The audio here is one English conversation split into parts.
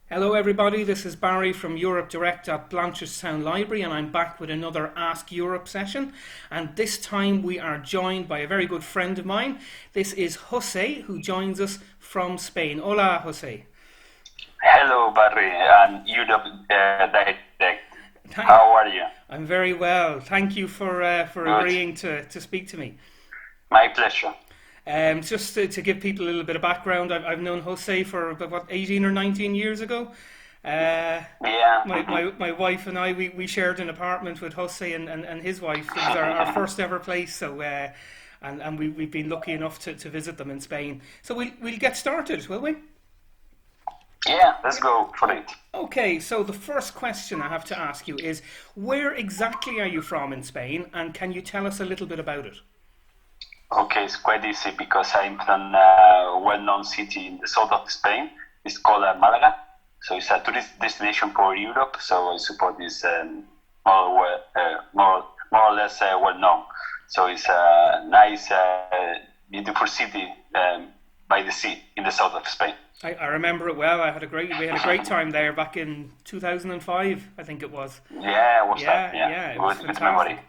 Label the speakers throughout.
Speaker 1: Hello, everybody. This is Barry from Europe Direct at Blanchardstown Library, and I'm back with another Ask Europe session. And this time we are joined by a very good friend of mine. This is José, who joins us from Spain. Hola, José.
Speaker 2: Hello, Barry, and Europe Direct.
Speaker 1: Thank-
Speaker 2: How are you?
Speaker 1: I'm very well. Thank you for
Speaker 2: Good.
Speaker 1: agreeing to speak to me.
Speaker 2: My pleasure.
Speaker 1: Just to give people a little bit of background, I've known José for about 18 or 19 years ago.
Speaker 2: Yeah.
Speaker 1: My wife and we shared an apartment with José and his wife. It was our first ever place, so and we've been lucky enough to visit them in Spain. So we'll get started, will we?
Speaker 2: Yeah, let's go for it.
Speaker 1: Okay, so the first question I have to ask you is, where exactly are you from in Spain, and can you tell us a little bit about it?
Speaker 2: Okay, it's quite easy because I'm from a well-known city in the south of Spain. It's called Malaga. So it's a tourist destination for Europe. So I suppose it's more or less well-known. So it's a nice, beautiful city by the sea in the south of Spain.
Speaker 1: I remember it well. We had a great time there back in 2005, I think it was.
Speaker 2: Yeah, what's that?
Speaker 1: Yeah, it was
Speaker 2: Good memory.
Speaker 1: fantastic.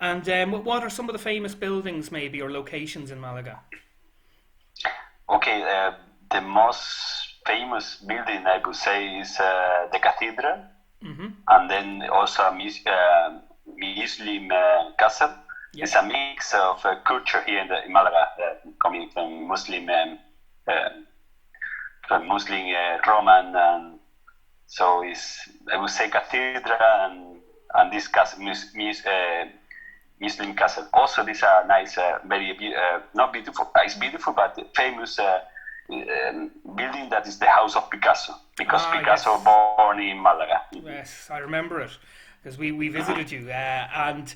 Speaker 1: And what are some of the famous buildings, maybe, or locations in Malaga?
Speaker 2: Okay, the most famous building I would say is the cathedral, and then also a Muslim castle.
Speaker 1: Yes.
Speaker 2: It's a mix of culture here in Malaga, coming from Muslim, Roman, and so I would say cathedral and this castle, Muslim castle. Also, these are nice, not beautiful. It's beautiful, but famous building that is the house of Picasso, because Picasso
Speaker 1: yes.
Speaker 2: born in Malaga.
Speaker 1: Yes, I remember it because we visited you, and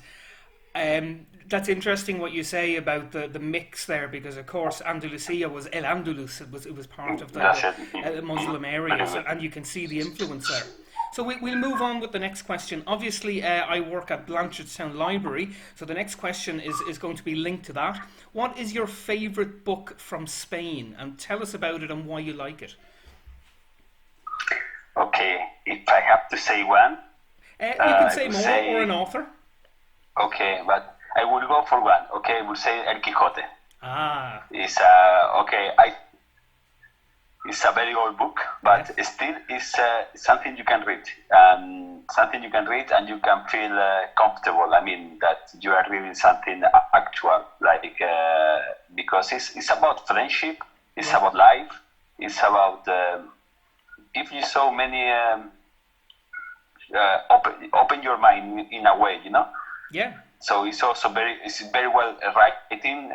Speaker 1: that's interesting what you say about the mix there, because of course Andalusia was El Andalus. It was part of
Speaker 2: That's
Speaker 1: the Muslim area, and you can see the influence there. So we'll move on with the next question. Obviously, I work at Blanchardstown Library, so the next question is going to be linked to that. What is your favourite book from Spain? And tell us about it and why you like it.
Speaker 2: Okay, if I have to say one,
Speaker 1: You can say
Speaker 2: I would
Speaker 1: more
Speaker 2: say-
Speaker 1: or an author.
Speaker 2: okay, but I will go for one. Okay, I will say El Quijote.
Speaker 1: Ah,
Speaker 2: It's it's a very old book, but
Speaker 1: Yes.
Speaker 2: still it's something you can read. Something you can read and you can feel comfortable. I mean, that you are reading something actual, like because it's about friendship, it's about life, it's about give you so many open your mind in a way, you know.
Speaker 1: yeah.
Speaker 2: So it's also very well writing.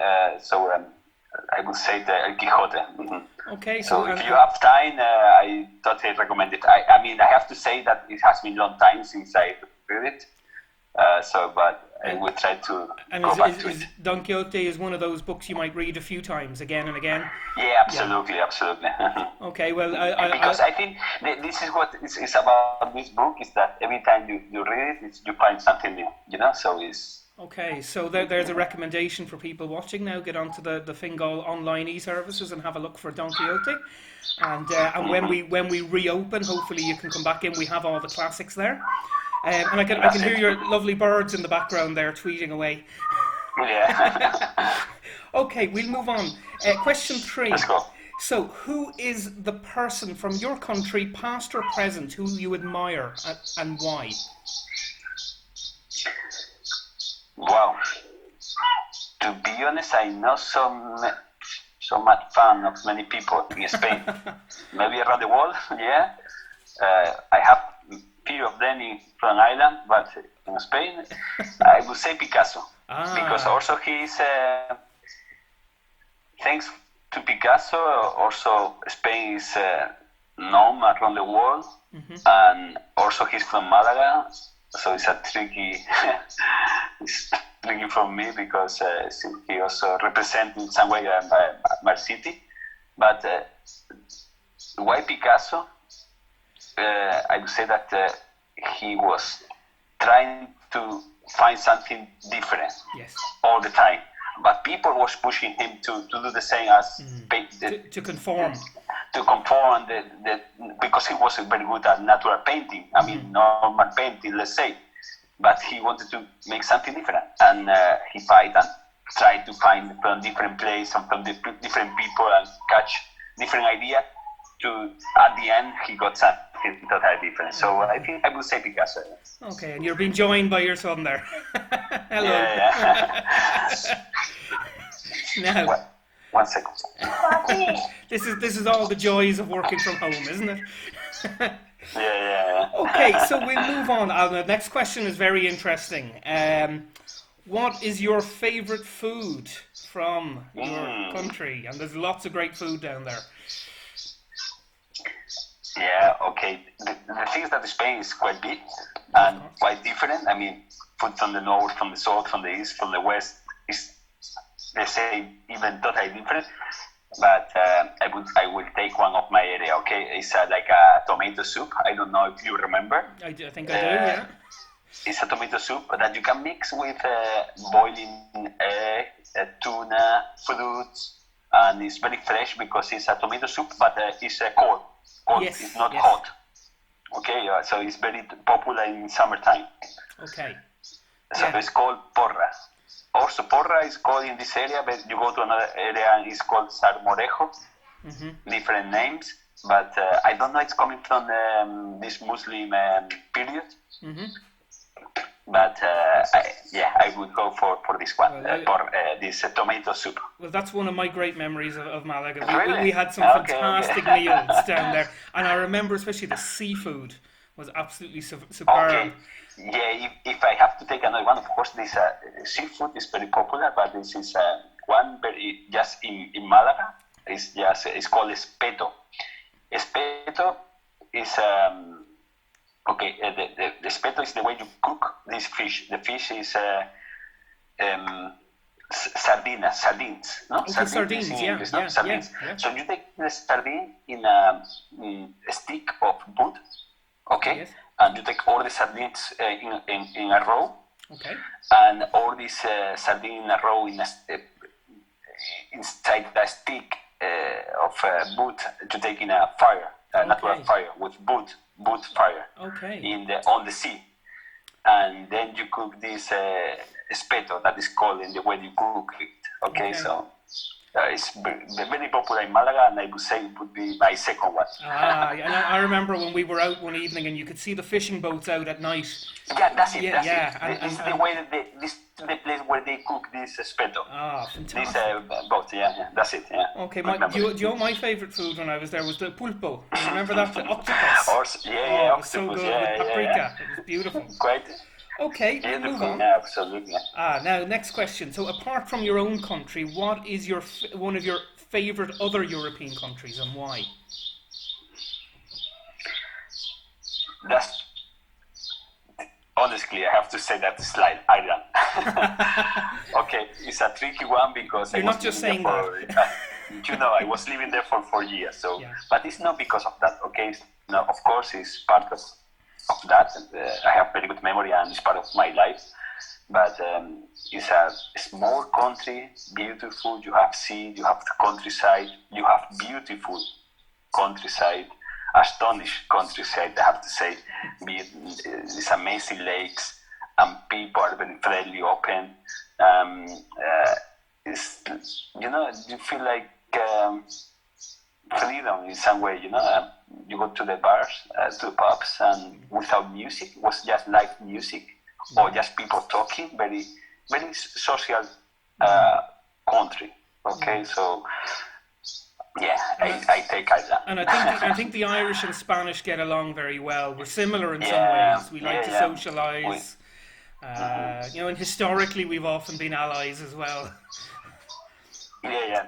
Speaker 2: I would say the El Quijote.
Speaker 1: Okay,
Speaker 2: So
Speaker 1: and-
Speaker 2: if you have time, I totally recommend it. I mean, I have to say that it has been a long time since I read it. But I will try to
Speaker 1: And
Speaker 2: go back to
Speaker 1: is
Speaker 2: it.
Speaker 1: Don Quixote is one of those books you might read a few times, again and again?
Speaker 2: Yeah, absolutely.
Speaker 1: Okay, well,
Speaker 2: Because I think this is what is about this book, is that every time you read it, you find something new, you know? So it's...
Speaker 1: Okay, so there's a recommendation for people watching now. Get onto the Fingal online e-services and have a look for Don Quixote. And when we reopen, hopefully you can come back in. We have all the classics there. And I can hear your lovely birds in the background there tweeting away.
Speaker 2: Yeah.
Speaker 1: Okay, we'll move on. Question 3.
Speaker 2: Let's go.
Speaker 1: So, who is the person from your country, past or present, who you admire and why?
Speaker 2: Wow. To be honest, I know so much fan of many people in Spain. Maybe around the world, yeah. I have few of them from Ireland, but in Spain, I would say Picasso. Because also he's, thanks to Picasso, also Spain is known around the world. And also he's from Malaga. So it's a it's tricky for me because he also represents in some way my city. But why Picasso? I would say that he was trying to find something different
Speaker 1: Yes.
Speaker 2: all the time. but people was pushing him to do the same as
Speaker 1: to conform.
Speaker 2: To conform because he was very good at natural painting. I mean, normal painting, let's say. But he wanted to make something different, and he fight and tried to find from different places and from different people and catch different idea. To at the end, he got something totally different. So I think I would say Picasso.
Speaker 1: Okay, and you're being joined by your son there. Hello.
Speaker 2: Yeah.
Speaker 1: Now,
Speaker 2: one second.
Speaker 1: this is all the joys of working from home, isn't it?
Speaker 2: Yeah.
Speaker 1: Okay, so we'll move on. The next question is very interesting. What is your favorite food from your country? And there's lots of great food down there.
Speaker 2: Yeah, okay. The thing is that Spain is quite big and quite different. I mean, food from the north, from the south, from the east, from the west is, let's say, even totally different. But I will take one of my area, okay? It's like a tomato soup. I don't know if you remember.
Speaker 1: I think I do, yeah.
Speaker 2: It's a tomato soup that you can mix with boiling egg, tuna, fruits, and it's very fresh because it's a tomato soup, but it's cold.
Speaker 1: Yes,
Speaker 2: it's not hot. Okay, so it's very popular in summertime.
Speaker 1: Okay.
Speaker 2: So it's called porra. Also, porra is called in this area, but you go to another area and it's called salmorejo. Different names, but I don't know it's coming from this Muslim period. But I would go for this one, this tomato soup.
Speaker 1: Well, that's one of my great memories of Malaga.
Speaker 2: Really?
Speaker 1: We had some fantastic meals down there, and I remember especially the seafood was absolutely superb.
Speaker 2: Okay. Yeah, if I have to take another one, of course, this seafood is very popular, but this is one very just in Malaga. It's called espeto. Espeto is okay. The espeto is the way you cook this fish. The fish is sardines, no?
Speaker 1: Okay, sardines,
Speaker 2: in
Speaker 1: yeah,
Speaker 2: English, no?
Speaker 1: yeah,
Speaker 2: Sardines.
Speaker 1: yeah.
Speaker 2: So you take the sardine in a stick of wood, okay?
Speaker 1: Yes.
Speaker 2: And you take all the sardines in a row.
Speaker 1: Okay.
Speaker 2: And all this sardine in a row inside a stick of wood to take in a fire, natural fire with wood fire.
Speaker 1: Okay.
Speaker 2: On the sea, and then you cook this espeto that is called in the way you cook it. Okay. So it's very popular in Malaga, and I would say it would be my second one.
Speaker 1: And I remember when we were out one evening and you could see the fishing boats out at night.
Speaker 2: Yeah, that's it.
Speaker 1: And
Speaker 2: this is the way that this is the place where they cook this espeto.
Speaker 1: Fantastic.
Speaker 2: This boat, that's it. Yeah.
Speaker 1: Okay, do you know my favourite food when I was there was the pulpo. Remember that, the octopus?
Speaker 2: Octopus.
Speaker 1: It was so good with paprika. It was beautiful.
Speaker 2: Quite.
Speaker 1: Okay, move on.
Speaker 2: Yeah, absolutely.
Speaker 1: Now, next question. So, apart from your own country, what is one of your favourite other European countries and why?
Speaker 2: Honestly, I have to say that it's like Ireland. Okay, it's a tricky one because
Speaker 1: You're not just saying that.
Speaker 2: I was living there for 4 years. So, but it's not because of that. Okay, of course, it's part of that. I have very good memory and it's part of my life. But it's a small country, beautiful. You have sea, you have the countryside, you have beautiful countryside, astonished countryside. I have to say, these amazing lakes and people are very friendly, open. You feel like freedom in some way. You go to the bars, to the pubs, and without music, it was just live music or just people talking. Very, very social country. Okay, so I take Ireland.
Speaker 1: And I think the Irish and Spanish get along very well. We're similar in some ways. We like to socialise. And historically we've often been allies as well.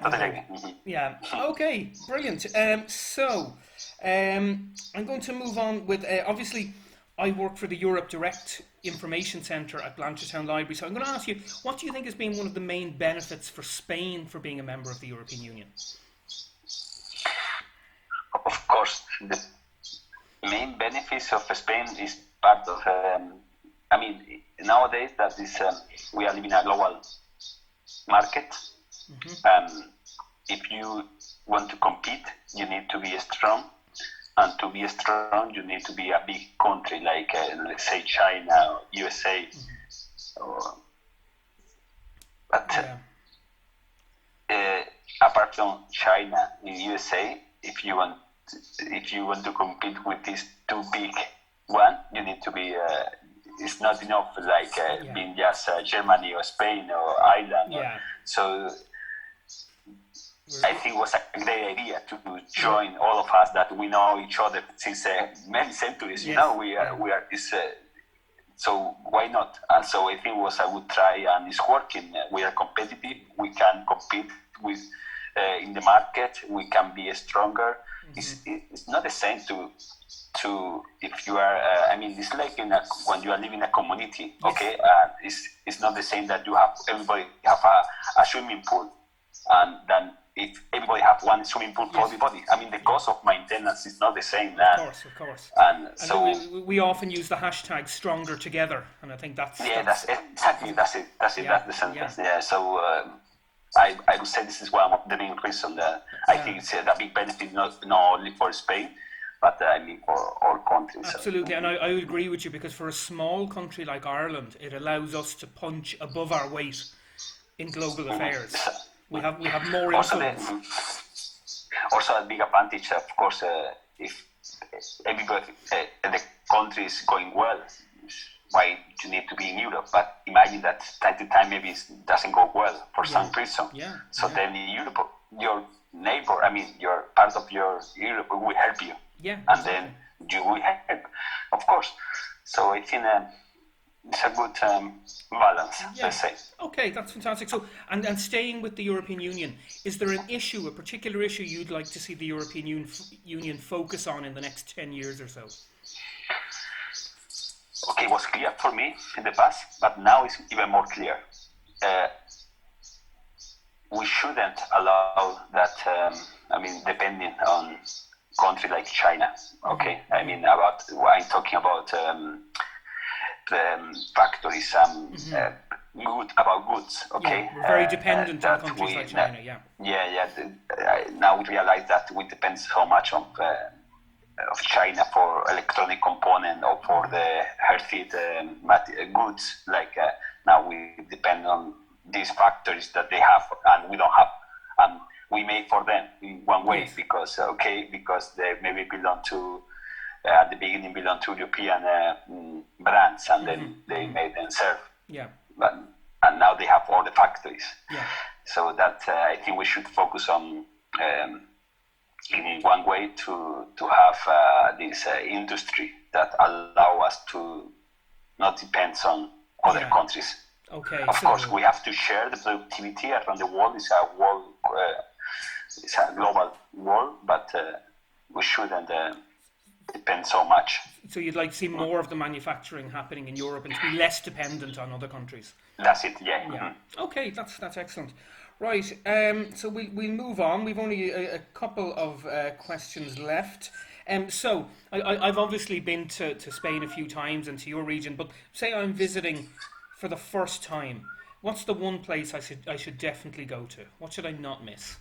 Speaker 2: Totally.
Speaker 1: Yeah. Okay. Brilliant. So, I'm going to move on with. Obviously, I work for the Europe Direct Information Centre at Blanchardstown Library. So I'm going to ask you, what do you think has been one of the main benefits for Spain for being a member of the European Union?
Speaker 2: Of course, the main benefits of Spain is part of. Nowadays that is we are living in a global market. If you want to compete, you need to be strong, and to be strong, you need to be a big country like, let's say, China or USA. Apart from China, in USA, if you want to compete with these two big one, you need to be. It's not enough like being just Germany or Spain or Ireland. So I think it was a great idea to join all of us that we know each other since many centuries. You know, we are. So why not? And so I think it was a good try, and it's working. We are competitive. We can compete with in the market. We can be stronger. It's not the same to if you are. It's like when you are living in a community. Okay, it's not the same that you have everybody have a swimming pool, and then if everybody have one swimming pool for everybody, the cost of maintenance is not the same.
Speaker 1: Of course.
Speaker 2: And so
Speaker 1: we often use the hashtag "stronger together," and I think that's
Speaker 2: that's exactly that's it. That's the sentence. So I would say this is one of the main reasons. I think it's a big benefit not only for Spain, but for all countries.
Speaker 1: Absolutely, and I would agree with you, because for a small country like Ireland, it allows us to punch above our weight in global affairs. We have more influence.
Speaker 2: Also, a big advantage, of course, if everybody, the country is going well, why you need to be in Europe? But imagine that time to time maybe it doesn't go well for some reason. Then in Europe, your neighbor, your part of your Europe will help you. And then you will help, of course. So I think it's a good balance, let's say.
Speaker 1: Okay, that's fantastic. So, and staying with the European Union, is there a particular issue you'd like to see the European Union focus on in the next 10 years or so?
Speaker 2: Okay, it was clear for me in the past, but now it's even more clear. We shouldn't allow that, depending on country like China, okay? I'm talking about factories, about goods, okay?
Speaker 1: We're very dependent on countries like China,
Speaker 2: now we realize that we depend so much on of China for electronic component or for the healthy goods. Like now we depend on these factories that they have and we don't have, and we make for them in one way because they maybe belong to at the beginning belong to European brands, and then they made themselves. And now they have all the factories. So that I think we should focus on in one way to have this industry that allow us to not depend on other countries.
Speaker 1: Okay.
Speaker 2: Of course, we have to share the productivity around the world. It's a global world, but we shouldn't depend so much.
Speaker 1: So you'd like to see more of the manufacturing happening in Europe and to be less dependent on other countries?
Speaker 2: That's it, yeah.
Speaker 1: Okay, that's excellent. Right, so we'll move on. We've only a couple of questions left. So I've obviously been to Spain a few times and to your region, but say I'm visiting for the first time. What's the one place I should definitely go to? What should I not miss?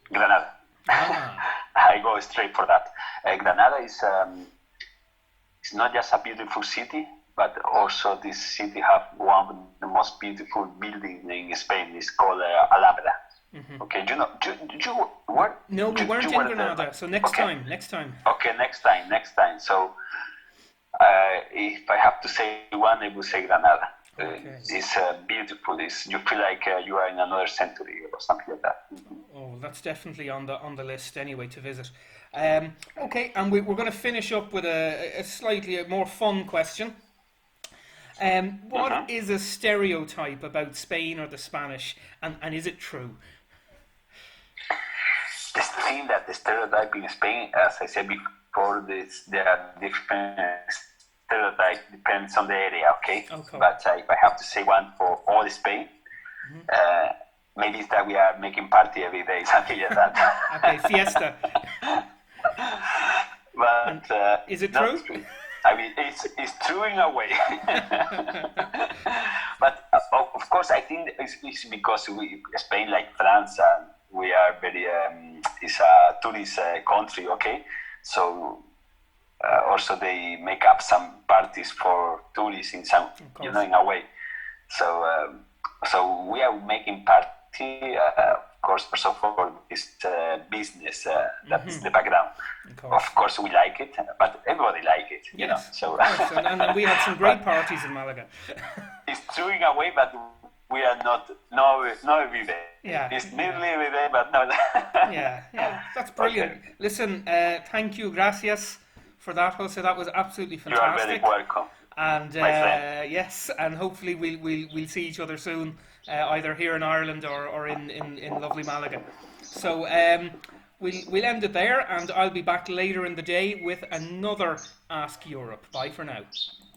Speaker 2: Granada. I go straight for that. Granada is it's not just a beautiful city, but also this city have one of the most beautiful buildings in Spain. It's called Alhambra. Okay, do you were?
Speaker 1: No, we weren't in Granada. So next time.
Speaker 2: Okay, next time. So if I have to say one, I would say Granada. It's beautiful. You feel like you are in another century or something like that.
Speaker 1: Oh, that's definitely on the list anyway to visit. Okay, and we're going to finish up with a slightly more fun question. What is a stereotype about Spain or the Spanish, and is it true?
Speaker 2: The thing that the stereotype in Spain, as I said before, there are different stereotypes, depends on the area, okay? But if I have to say one for all Spain, maybe it's that we are making party every day, something like that.
Speaker 1: Okay, fiesta.
Speaker 2: But
Speaker 1: is it true?
Speaker 2: I mean, it's true in a way. But of course, I think it's because Spain, like France, we are very, it's a tourist country, okay? So also they make up some parties for tourists in some, in a way. So so we are making party, of course, also for this business. That's the background. Of course, we like it, but everybody like it, you know. So
Speaker 1: and we had some great parties in Malaga.
Speaker 2: It's true in a way, but we are not every day.
Speaker 1: Yeah,
Speaker 2: it's nearly every day, but not.
Speaker 1: yeah, that's brilliant. Okay. Listen, thank you, gracias for that, Jose. That was absolutely fantastic.
Speaker 2: You are very welcome.
Speaker 1: And yes, and hopefully we'll see each other soon, either here in Ireland or in lovely Malaga. So we'll end it there, and I'll be back later in the day with another Ask Europe. Bye for now.